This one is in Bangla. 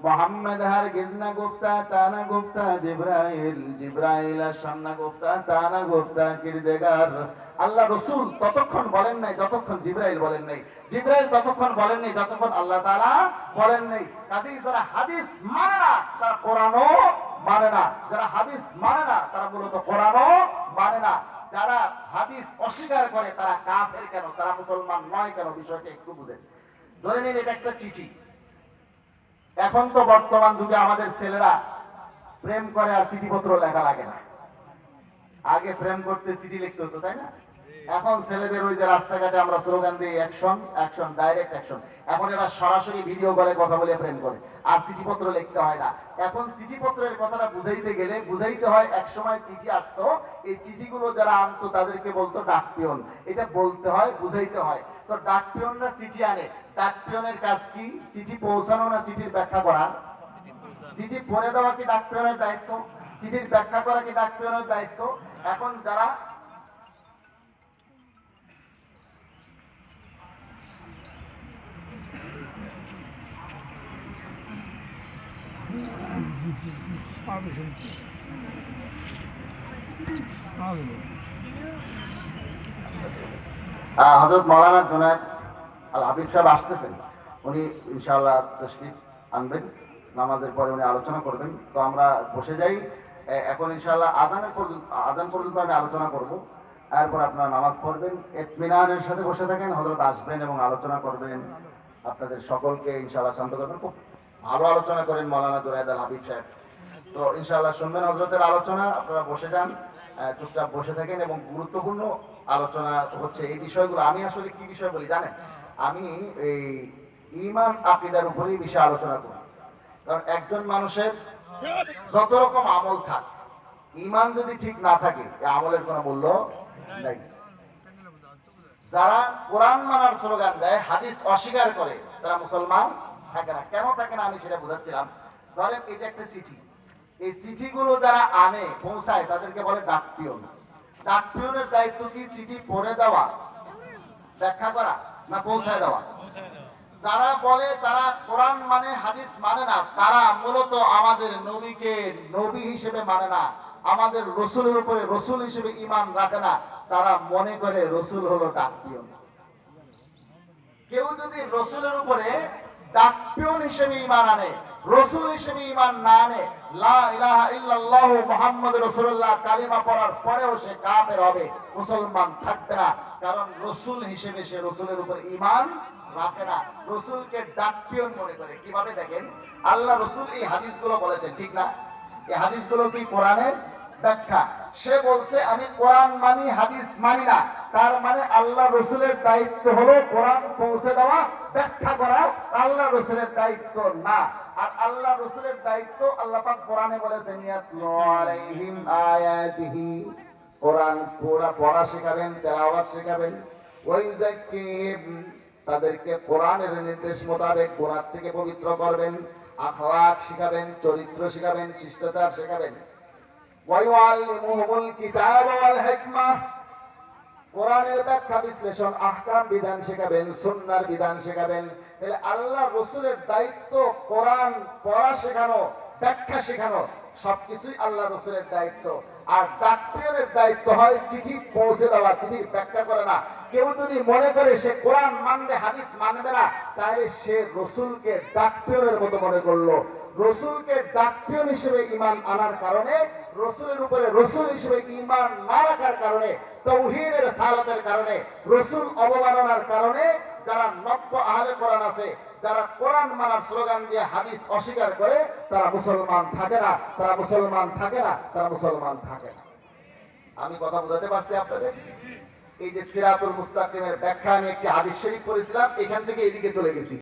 মোহাম্মদ হারগিজ না গুফতা তা না গুফতা, জিব্রাইল আসাম না গুফতা তা না গুফতা কিরদেগার। আল্লাহ রসুল ততক্ষণ বলেন নাই যতক্ষণ জিব্রাইল বলেন নাই, জিব্রাইল ততক্ষণ বলেন নাই যতক্ষণ আল্লাহ তাআলা বলেন নাই। কাজেই যারা হাদিস মানে না তারা কোরআনও মানে না, যারা হাদিস মানে না তারা মূলত কোরআনও মানে না। যারা হাদিস অস্বীকার করে তারা কাফের কেন, তারা মুসলমান নয় কেন, বিষয়টা একটু বুঝেন। ধরে নিন এটা একটা চিঠি। এখন তো বর্তমান যুগে আমাদের ছেলেরা প্রেম করে আর চিঠিপত্র লেখা লাগে না। আগে প্রেম করতে চিঠি লিখতে হতো, তাই না? এখন ছেলেদের ওই যে রাস্তাঘাটে আমরা স্লোগান দিই অ্যাকশন অ্যাকশন ডাইরেক্ট অ্যাকশন, এখন এরা সরাসরি ভিডিও কলে কথা বলে প্রেম করে, আর চিঠিপত্র লিখতে হয় না। এখন চিঠিপত্রের কথাটা বুঝাইতে গেলে বুঝাইতে হয়, এক সময় চিঠি আসতো, এই চিঠিগুলো যারা আনতো তাদেরকে বলতো ডাকপিয়ন। এটা বলতে হয়, বুঝাইতে হয়। তো ডাকপিয়নরা চিঠি আনে, ডাকপিয়নের কাজ কি? চিঠি পৌঁছানো না চিঠির ব্যাখ্যা করা? চিঠি পড়ে দেওয়া কি ডাকপিয়নের দায়িত্ব? চিঠির ব্যাখ্যা করা কি ডাকপিয়নের দায়িত্ব? এখন যারা হযরত মাওলানা জুনায়েদ আল হাবিব সাহেব আসতেছেন, উনি ইনশাআল্লাহ তাশরীফ আনবেন, নামাজের পরে উনি আলোচনা করবেন। তো আমরা বসে যাই এখন ইনশাআল্লাহ। আজান পর্যন্ত আমি আলোচনা করব, এরপর আপনারা নামাজ পড়বেন, ইতমিনানের সাথে বসে থাকেন। হযরত আসবেন এবং আলোচনা করবেন, আপনাদের সকলকে ইনশাআল্লাহ শান্ত করবেন। খুব ভালো আলোচনা করেন মাওলানা জুনায়েদ আল হাবিব সাহেব। তো ইনশাআল্লাহ শুনবেন হযরতের আলোচনা, আপনারা বসে যান, চুপচাপ বসে থাকেন। এবং গুরুত্বপূর্ণ আলোচনা হচ্ছে এই বিষয়গুলো। আমি আসলে কি বিষয় বলি জানেন? আমি এই ঈমান আকীদার উপরেই বিষয় আলোচনা করি। কারণ একজন মানুষের যত রকম আমল থাক, ঈমান যদি ঠিক না থাকে এই আমলের কোনো মূল্য নাই। যারা কোরআন মানার স্লোগান দেয়, হাদিস অস্বীকার করে, তারা মুসলমান থাকে না। কেন থাকে না আমি সেটা বোঝাচ্ছিলাম। ধরেন এই যে একটা চিঠি, এই চিঠিগুলো যারা আনে পৌঁছায় তাদেরকে বলে ডাকপিয়ন। ডাকপিয়নের দায়িত্ব কি? চিঠি পড়ে দেওয়া, ব্যাখ্যা করা, না পৌঁছায় দেওয়া? যারা বলে তারা কোরআন মানে হাদিস মানে না, তারা মূলত আমাদের নবীকে নবী হিসেবে মানে না, আমাদের রসুলের উপরে রসুল হিসেবে ঈমান রাখে না। তারা মনে করে রসুল হলো ডাকপিয়ন। কেউ যদি রসুলের উপরে ডাকপিয়ন হিসেবে ঈমান আনে, রসুল হিসেবে ঈমান না আনে, লা ইলাহা ইল্লাল্লাহু মুহাম্মাদুর রাসূলুল্লাহ কালিমা পড়ার পরেও সে কাফের হবে, মুসলমান থাকবে না। কারণ রসুল হিসেবে সে রসুলের উপর ঈমান রাখে না, রসুলকে ডাকপিয়ন মনে করে। কিভাবে দেখেন, আল্লাহ রসুল এই হাদিসগুলো বলেছেন, ঠিক না? এই হাদিসগুলো কি কোরআনের ব্যাখ্যা? সে বলছে আমি কোরআন মানি হাদিস মানি না, তার মানে আল্লাহ রসুলের দায়িত্ব হলো কোরআন পৌঁছে দেওয়া, ব্যাখ্যা করা আল্লাহ রসুলের দায়িত্ব না। আর আল্লাহ রসুলের দায়িত্ব আল্লাহ পাক কোরআনে বলেছেন ইয়াতলু আলাইহিম আয়াতিহি, কোরআন পড়া শেখাবেন, তেলাওয়াত শেখাবেন। ওয়াইযাক্কিহিম, তাদেরকে কোরআনের নির্দেশ মোতাবেক গুনাহ থেকে পবিত্র করবেন, আখলাক শেখাবেন, চরিত্র শেখাবেন, শিষ্টাচার শেখাবেন। ওয়ায়ুআল্লিমুহুমুল কিতাবা ওয়াল হিকমাহ, কোরআনের ব্যাখ্যা বিশ্লেষণ আহকাম বিধান শেখাবেন, সুন্নাহর বিধান শেখাবেন। তাহলে আল্লাহ রসুলের দায়িত্ব কোরআন পড়া শেখানো, ব্যাখ্যা শেখানো, সবকিছুই আল্লাহ রসুলের দায়িত্ব। আর ডাকপিয়নের দায়িত্ব হয় চিঠি পৌঁছে দেওয়া, চিঠির ব্যাখ্যা করে না। কেউ যদি মনে করে সে কোরআন মানবে হাদিস মানবে না, তাহলে সে রসুলকে ডাকপিয়নের মতো মনে করলো। রসুলকে ডাকপিয়ন হিসেবে ঈমান আনার কারণে, রসুলের উপরে রসুল হিসেবে ঈমান না রাখার কারণে, তাওহীদের সালাতের কারণে, রসুল অবমাননার কারণে যারা নব্য আহলে কোরআন আছে, যারা কোরআন মানার স্লোগান দিয়ে হাদিস অস্বীকার করে, তারা মুসলমান থাকে না, তারা মুসলমান থাকে না, তারা মুসলমান থাকে না। আমি কথা বোঝাতে পারছি আপনাদের? এই যে সিরাতুল মুস্তাকিমের ব্যাখ্যা আমি একটি হাদিস শরীফ পড়েছিলাম, এখান থেকে এইদিকে চলে গেছি।